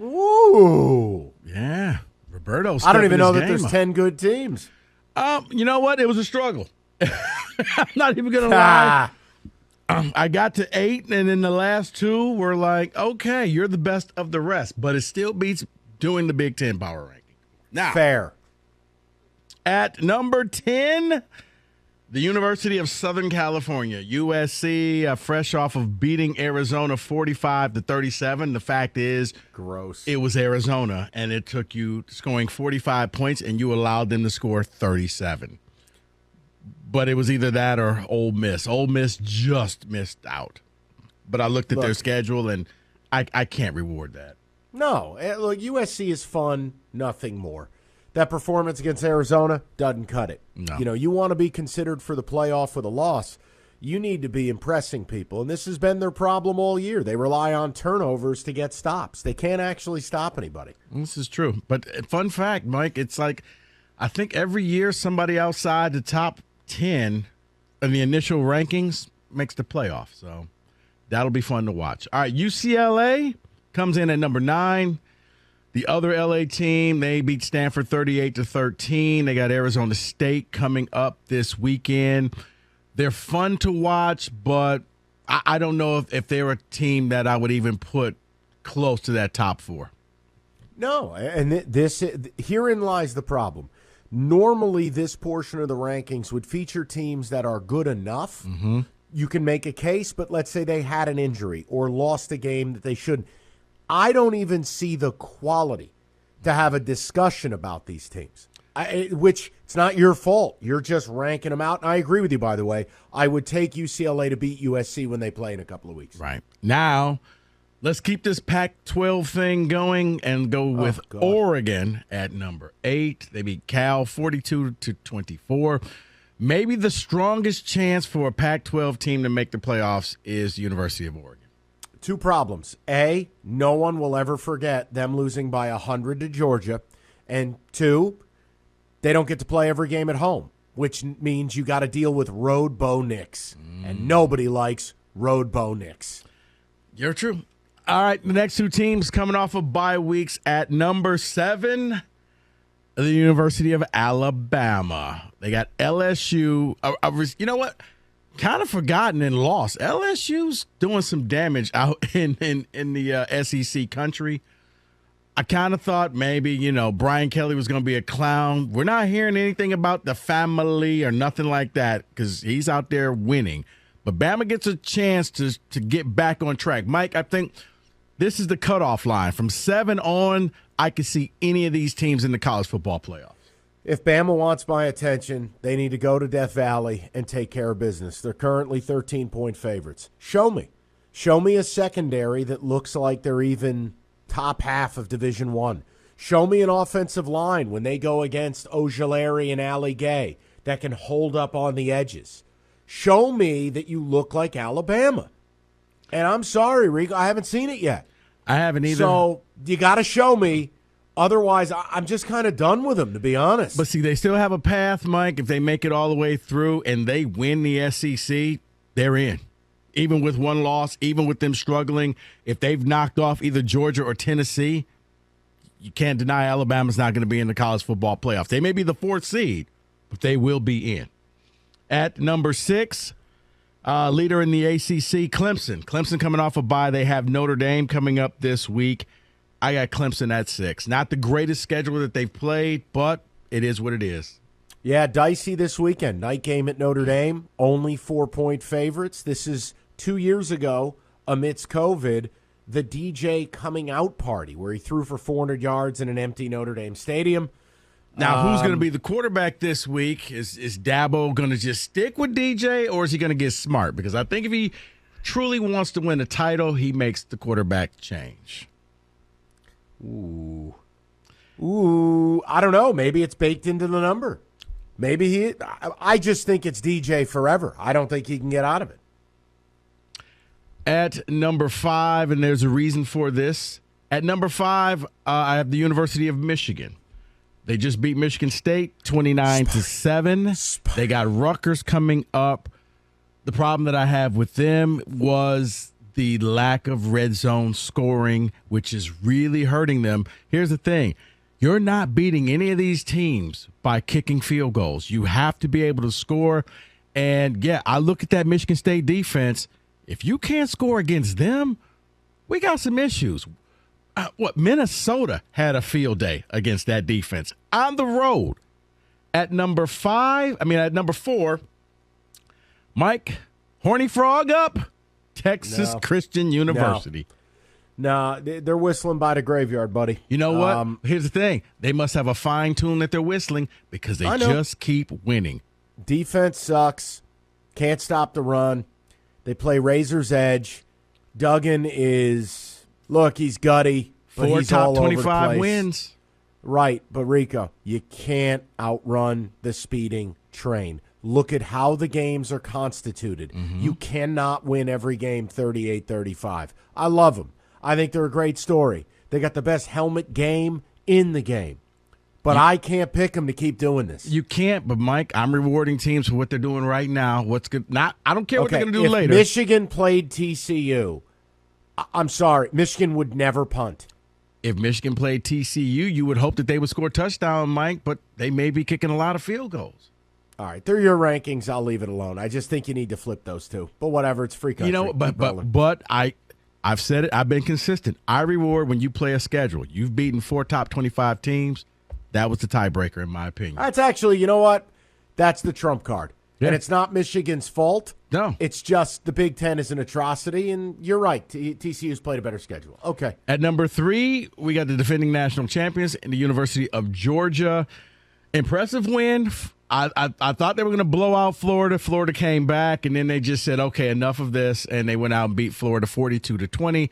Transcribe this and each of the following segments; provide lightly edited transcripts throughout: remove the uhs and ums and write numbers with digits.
Ooh. Yeah. Roberto's I don't even know that game there's up. 10 good teams. You know what? It was a struggle. I'm not even going to lie. I got to 8, and then the last 2 were like, okay, you're the best of the rest, but it still beats doing the Big Ten power ranking. Now, Fair. at number 10, the University of Southern California, USC, fresh off of beating Arizona 45-37. The fact is, Gross. it was Arizona, and it took you scoring 45 points, and you allowed them to score 37. But it was either that or Ole Miss. Ole Miss just missed out. But I looked at their schedule, and I can't reward that. No. Look, USC is fun, nothing more. That performance against Arizona doesn't cut it. No. You know, you want to be considered for the playoff with a loss, you need to be impressing people. And this has been their problem all year. They rely on turnovers to get stops. They can't actually stop anybody. This is true. But fun fact, Mike, it's like I think every year somebody outside the top 10 in the initial rankings makes the playoff. So that'll be fun to watch. All right, UCLA comes in at number 9. The other LA team, they beat Stanford 38-13. They got Arizona State coming up this weekend. They're fun to watch, but I don't know if they're a team that I would even put close to that top 4. No, and herein lies the problem. Normally, this portion of the rankings would feature teams that are good enough. Mm-hmm. You can make a case, but let's say they had an injury or lost a game that they shouldn't. I don't even see the quality to have a discussion about these teams, which it's not your fault. You're just ranking them out. And I agree with you, by the way. I would take UCLA to beat USC when they play in a couple of weeks. Right. Now, let's keep this Pac-12 thing going and go with Oregon at number 8. They beat Cal 42-24. Maybe the strongest chance for a Pac-12 team to make the playoffs is the University of Oregon. 2 problems. A, no one will ever forget them losing by 100 to Georgia. And 2, they don't get to play every game at home, which means you got to deal with road Bo Nix. And nobody likes road Bo Nix. You're true. All right, the next 2 teams coming off of bye weeks at number 7, the University of Alabama. They got LSU. You know what? Kind of forgotten and lost. LSU's doing some damage out in the SEC country. I kind of thought maybe, Brian Kelly was going to be a clown. We're not hearing anything about the family or nothing like that because he's out there winning. But Bama gets a chance to get back on track. Mike, I think this is the cutoff line. From 7 on, I could see any of these teams in the college football playoffs. If Bama wants my attention, they need to go to Death Valley and take care of business. They're currently 13-point favorites. Show me. Show me a secondary that looks like they're even top half of Division I. Show me an offensive line when they go against Ojulari and Ali Gay that can hold up on the edges. Show me that you look like Alabama. And I'm sorry, Rico, I haven't seen it yet. I haven't either. So you got to show me. Otherwise, I'm just kind of done with them, to be honest. But see, they still have a path, Mike. If they make it all the way through and they win the SEC, they're in. Even with one loss, even with them struggling, if they've knocked off either Georgia or Tennessee, you can't deny Alabama's not going to be in the college football playoffs. They may be the 4th seed, but they will be in. At number 6, leader in the ACC, Clemson. Clemson coming off a bye. They have Notre Dame coming up this week. I got Clemson at 6. Not the greatest schedule that they've played, but it is what it is. Yeah, dicey this weekend. Night game at Notre Dame, only 4-point favorites. This is 2 years ago, amidst COVID, the DJ coming out party where he threw for 400 yards in an empty Notre Dame stadium. Now, who's going to be the quarterback this week? Is Dabo going to just stick with DJ, or is he going to get smart? Because I think if he truly wants to win a title, he makes the quarterback change. Ooh, I don't know. Maybe it's baked into the number. Maybe I just think it's DJ forever. I don't think he can get out of it. At number 5, and there's a reason for this. At number 5, I have the University of Michigan. They just beat Michigan State 29-7. They got Rutgers coming up. The problem that I have with them was the lack of red zone scoring, which is really hurting them. Here's the thing. You're not beating any of these teams by kicking field goals. You have to be able to score. And, yeah, I look at that Michigan State defense. If you can't score against them, we got some issues. Minnesota had a field day against that defense on the road. At number 4, Mike, Horny Frog up, Texas Christian University. No, they're whistling by the graveyard, buddy. You know what? Here's the thing. They must have a fine tune that they're whistling because they just keep winning. Defense sucks. Can't stop the run. They play razor's edge. Duggan is, he's gutty. But 4 he's top all 25 wins. Right, but Rico, you can't outrun the speeding train. Look at how the games are constituted. Mm-hmm. You cannot win every game 38-35. I love them. I think they're a great story. They got the best helmet game in the game. But I can't pick them to keep doing this. You can't, but Mike, I'm rewarding teams for what they're doing right now. What's good? I don't care what they're going to do later. If Michigan played TCU, I'm sorry, Michigan would never punt. If Michigan played TCU, you would hope that they would score a touchdown, Mike, but they may be kicking a lot of field goals. All right, they're your rankings. I'll leave it alone. I just think you need to flip those two. But whatever, it's free country. But I've said it. I've been consistent. I reward when you play a schedule. You've beaten 4 top 25 teams. That was the tiebreaker, in my opinion. That's actually, you know what? That's the trump card. Yeah. And it's not Michigan's fault. No. It's just the Big Ten is an atrocity, and you're right. TCU's played a better schedule. Okay. At number 3, we got the defending national champions in the University of Georgia. Impressive win. I thought they were going to blow out Florida. Florida came back, and then they just said, okay, enough of this, and they went out and beat Florida 42-20.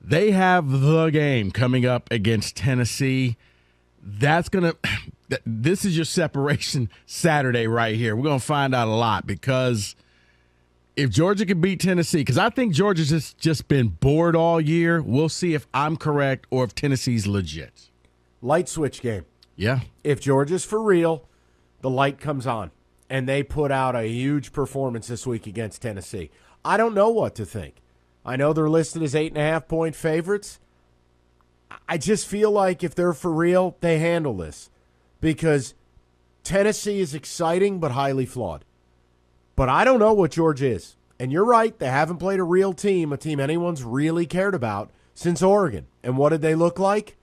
They have the game coming up against Tennessee. This is your separation Saturday right here. We're going to find out a lot because if Georgia can beat Tennessee, because I think Georgia's just been bored all year. We'll see if I'm correct or if Tennessee's legit. Light switch game. Yeah. If Georgia's for real, the light comes on, and they put out a huge performance this week against Tennessee. I don't know what to think. I know they're listed as 8.5-point favorites. I just feel like if they're for real, they handle this because Tennessee is exciting but highly flawed. But I don't know what Georgia is. And you're right, they haven't played a real team, a team anyone's really cared about, since Oregon. And what did they look like?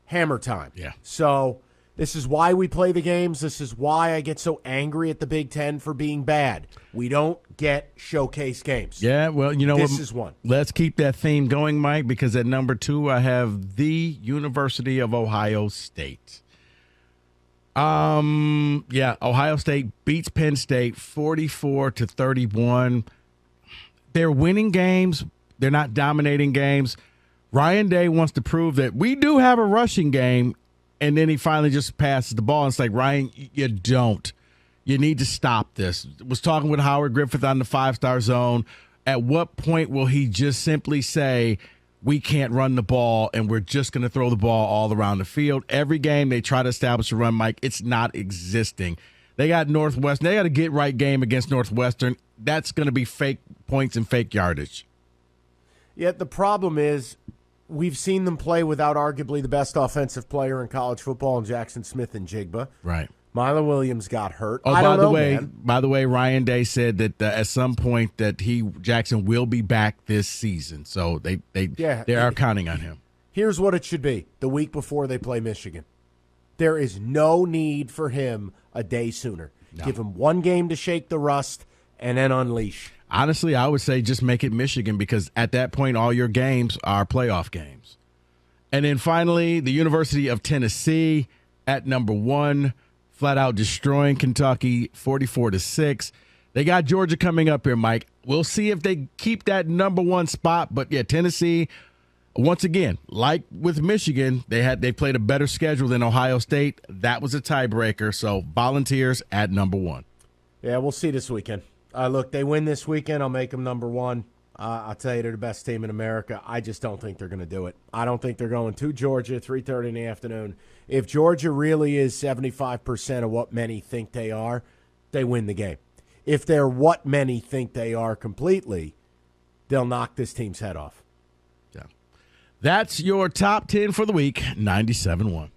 Hammer time. Yeah. So this is why we play the games. This is why I get so angry at the Big Ten for being bad. We don't get showcase games. Yeah, well, you know what? This is one. Let's keep that theme going, Mike, because at number 2, I have the University of Ohio State. Ohio State beats Penn State 44-31. They're winning games. They're not dominating games. Ryan Day wants to prove that we do have a rushing game, and then he finally just passes the ball. And it's like, Ryan, you don't. You need to stop this. Was talking with Howard Griffith on the 5-Star Zone. At what point will he just simply say, we can't run the ball and we're just going to throw the ball all around the field? Every game they try to establish a run, Mike, it's not existing. They got Northwestern. They got a get-right game against Northwestern. That's going to be fake points and fake yardage. Yet the problem is we've seen them play without arguably the best offensive player in college football in Jackson Smith and Jigba. Right. Milo Williams got hurt. Oh, by the way, Ryan Day said that at some point that Jackson will be back this season. So they are counting on him. Here's what it should be: the week before they play Michigan, there is no need for him a day sooner. No. Give him one game to shake the rust and then unleash. Honestly, I would say just make it Michigan because at that point all your games are playoff games. And then finally, the University of Tennessee at number 1. Flat out destroying Kentucky 44-6. They got Georgia coming up here, Mike. We'll see if they keep that number 1 spot. But yeah, Tennessee, once again, like with Michigan, they played a better schedule than Ohio State. That was a tiebreaker. So Volunteers at number 1. Yeah, we'll see this weekend. Look, they win this weekend, I'll make them number 1. I'll tell you, they're the best team in America. I just don't think they're going to do it. I don't think they're going to Georgia, 3:30 in the afternoon. If Georgia really is 75% of what many think they are, they win the game. If they're what many think they are completely, they'll knock this team's head off. Yeah. That's your top 10 for the week, 97.1.